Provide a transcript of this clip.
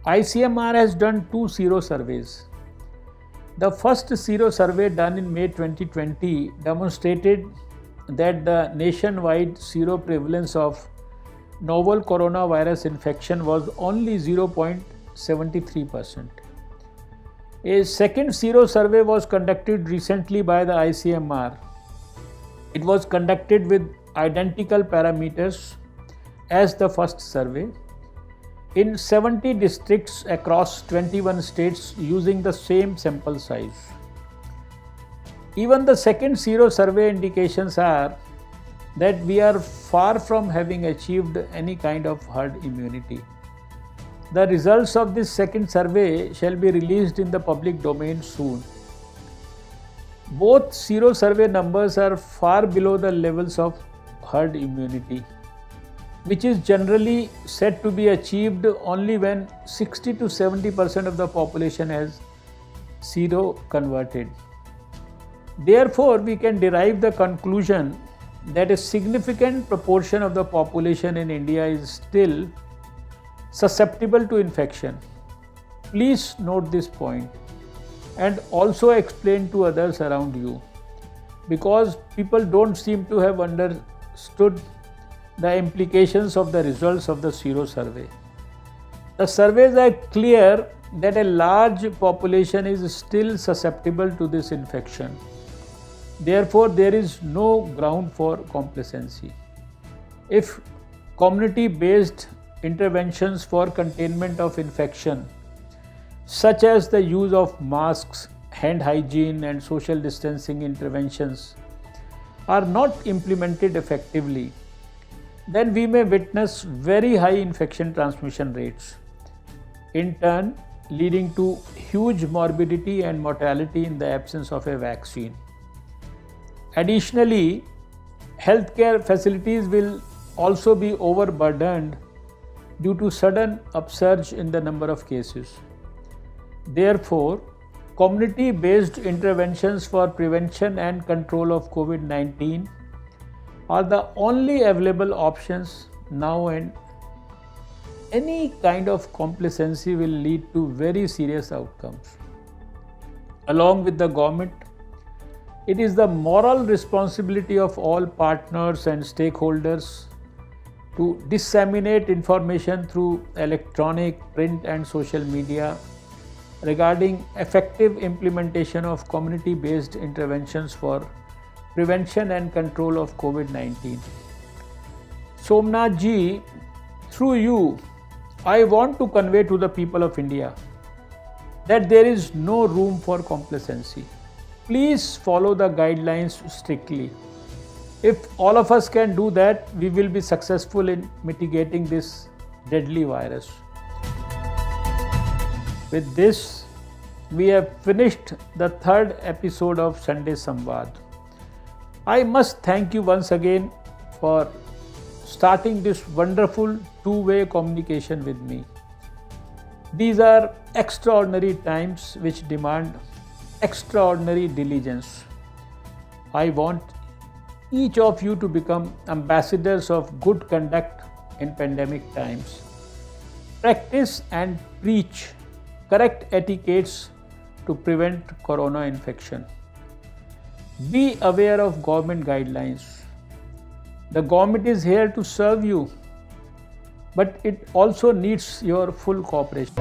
ICMR has done two sero surveys. The first sero survey done in May 2020 demonstrated that the nationwide sero prevalence of novel coronavirus infection was only 0.73%. A second sero survey was conducted recently by the ICMR. It was conducted with identical parameters as the first survey in 70 districts across 21 states using the same sample size. Even the second sero survey indications are that we are far from having achieved any kind of herd immunity. The results of this second survey shall be released in the public domain soon. Both sero survey numbers are far below the levels of herd immunity, which is generally said to be achieved only when 60 to 70% of the population has sero converted. Therefore, we can derive the conclusion that a significant proportion of the population in India is still susceptible to infection. Please note this point and also explain to others around you, because people don't seem to have understood the implications of the results of the sero survey. The surveys are clear that a large population is still susceptible to this infection. Therefore, there is no ground for complacency. If community-based interventions for containment of infection, such as the use of masks, hand hygiene and social distancing interventions, are not implemented effectively, then we may witness very high infection transmission rates, in turn leading to huge morbidity and mortality in the absence of a vaccine. Additionally, healthcare facilities will also be overburdened due to sudden upsurge in the number of cases. Therefore, community-based interventions for prevention and control of COVID-19 are the only available options now, and any kind of complacency will lead to very serious outcomes. Along with the government, it is the moral responsibility of all partners and stakeholders to disseminate information through electronic, print and social media regarding effective implementation of community-based interventions for prevention and control of COVID-19. Somnath ji, through you, I want to convey to the people of India that there is no room for complacency. Please follow the guidelines strictly. If all of us can do that, we will be successful in mitigating this deadly virus. With this, we have finished the third episode of Sunday Samvad. I must thank you once again for starting this wonderful two-way communication with me. These are extraordinary times which demand extraordinary diligence. I want each of you to become ambassadors of good conduct in pandemic times. Practice and preach correct etiquettes to prevent corona infection. Be aware of government guidelines. The government is here to serve you, but it also needs your full cooperation.